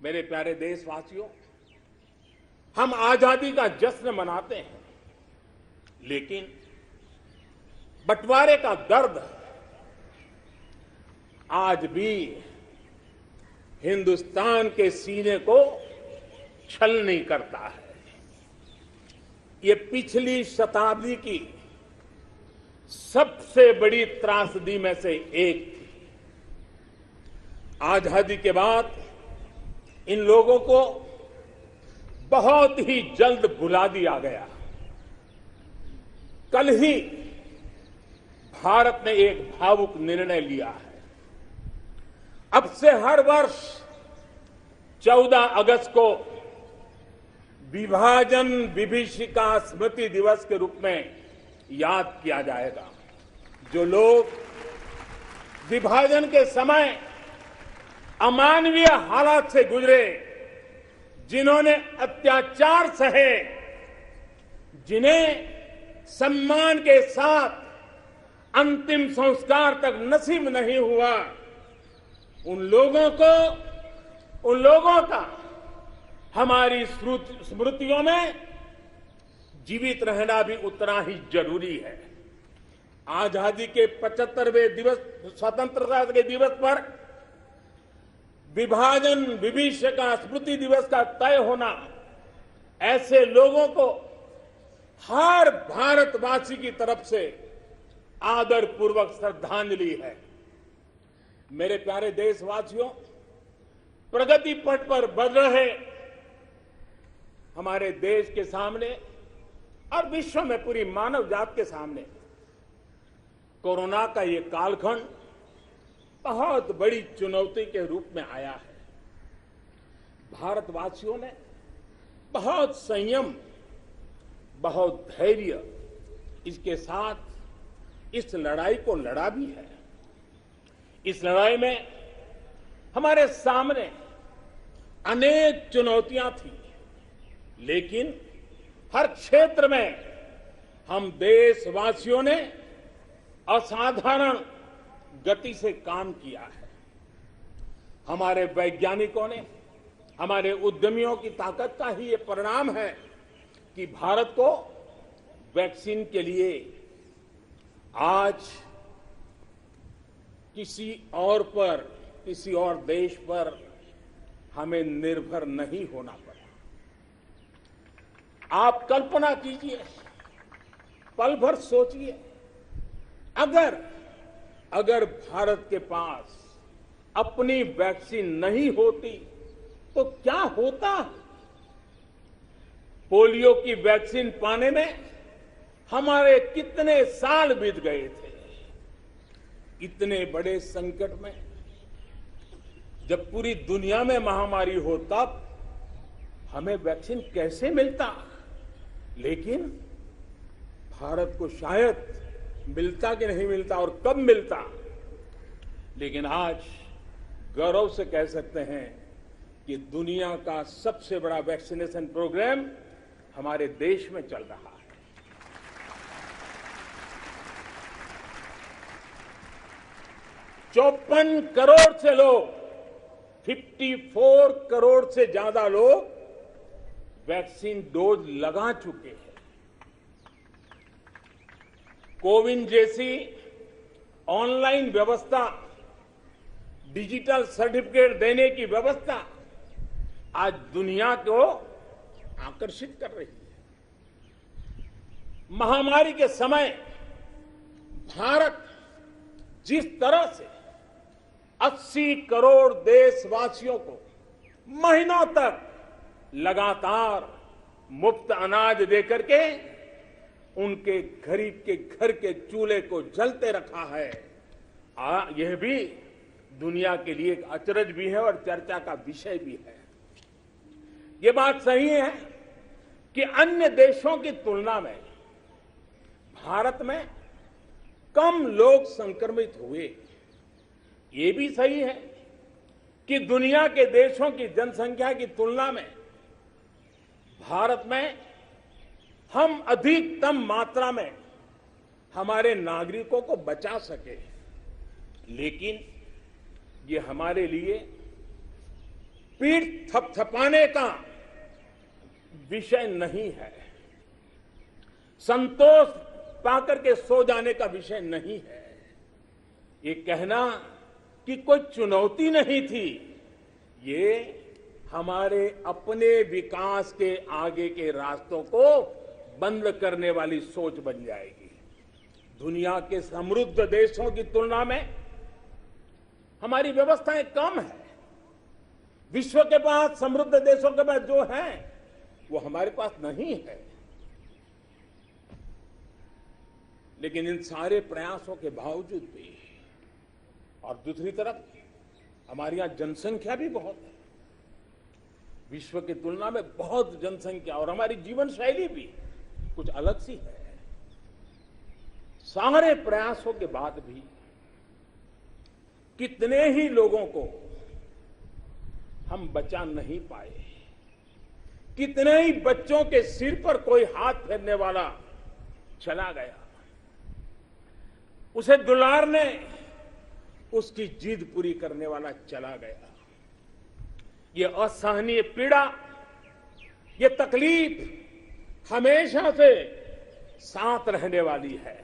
मेरे प्यारे देशवासियों, हम आजादी का जश्न मनाते हैं, लेकिन बंटवारे का दर्द आज भी हिंदुस्तान के सीने को छलनी करता है। ये पिछली शताब्दी की सबसे बड़ी त्रासदी में से एक थी। आजादी के बाद इन लोगों को बहुत ही जल्द भुला दिया गया। कल ही भारत ने एक भावुक निर्णय लिया है। अब से हर वर्ष 14 अगस्त को विभाजन विभीषिका स्मृति दिवस के रूप में याद किया जाएगा। जो लोग विभाजन के समय अमानवीय हालात से गुजरे, जिन्होंने अत्याचार सहे, जिन्हें सम्मान के साथ अंतिम संस्कार तक नसीब नहीं हुआ, उन लोगों का हमारी स्मृतियों में जीवित रहना भी उतना ही जरूरी है। आजादी के 75वें दिवस, स्वतंत्रता के दिवस पर विभाजन विभीषिका स्मृति दिवस का तय होना ऐसे लोगों को हर भारतवासी की तरफ से आदरपूर्वक श्रद्धांजलि है। मेरे प्यारे देशवासियों, प्रगति पथ पर बढ़ रहे हमारे देश के सामने और विश्व में पूरी मानव जात के सामने कोरोना का ये कालखंड बहुत बड़ी चुनौती के रूप में आया है। भारतवासियों ने बहुत संयम, बहुत धैर्य इसके साथ इस लड़ाई को लड़ा भी है। इस लड़ाई में हमारे सामने अनेक चुनौतियां थी, लेकिन हर क्षेत्र में हम देशवासियों ने असाधारण गति से काम किया है। हमारे वैज्ञानिकों ने, हमारे उद्यमियों की ताकत का ही ये परिणाम है कि भारत को वैक्सीन के लिए आज किसी और देश पर हमें निर्भर नहीं होना पड़ा। आप कल्पना कीजिए, पल भर सोचिए, अगर भारत के पास अपनी वैक्सीन नहीं होती तो क्या होता। पोलियो की वैक्सीन पाने में हमारे कितने साल बीत गए थे। इतने बड़े संकट में जब पूरी दुनिया में महामारी हो, तब हमें वैक्सीन कैसे मिलता। लेकिन भारत को शायद मिलता कि नहीं मिलता और कब मिलता, लेकिन आज गौरव से कह सकते हैं कि दुनिया का सबसे बड़ा वैक्सीनेशन प्रोग्राम हमारे देश में चल रहा है। 54 करोड़ से लोग, 54 करोड़ से ज्यादा लोग वैक्सीन डोज लगा चुके हैं। कोविन जैसी ऑनलाइन व्यवस्था, डिजिटल सर्टिफिकेट देने की व्यवस्था आज दुनिया को आकर्षित कर रही है। महामारी के समय भारत जिस तरह से 80 करोड़ देशवासियों को महीनों तक लगातार मुफ्त अनाज देकर के उनके गरीब के घर के चूल्हे को जलते रखा है, यह भी दुनिया के लिए एक अचरज भी है और चर्चा का विषय भी है। ये बात सही है कि अन्य देशों की तुलना में भारत में कम लोग संक्रमित हुए। ये भी सही है कि दुनिया के देशों की जनसंख्या की तुलना में भारत में हम अधिकतम मात्रा में हमारे नागरिकों को बचा सके। लेकिन ये हमारे लिए पीठ थपथपाने का विषय नहीं है, संतोष पाकर के सो जाने का विषय नहीं है। ये कहना कि कोई चुनौती नहीं थी, ये हमारे अपने विकास के आगे के रास्तों को बंद करने वाली सोच बन जाएगी। दुनिया के समृद्ध देशों की तुलना में हमारी व्यवस्थाएं कम है। विश्व के पास, समृद्ध देशों के पास जो है वो हमारे पास नहीं है। लेकिन इन सारे प्रयासों के बावजूद भी, और दूसरी तरफ हमारे यहां जनसंख्या भी बहुत है, विश्व की तुलना में बहुत जनसंख्या, और हमारी जीवन शैली भी कुछ अलग सी है। सारे प्रयासों के बाद भी कितने ही लोगों को हम बचा नहीं पाए, कितने ही बच्चों के सिर पर कोई हाथ फेरने वाला चला गया, उसे दुलारने, उसकी जिद पूरी करने वाला चला गया। ये असहनीय पीड़ा, ये तकलीफ हमेशा से साथ रहने वाली है।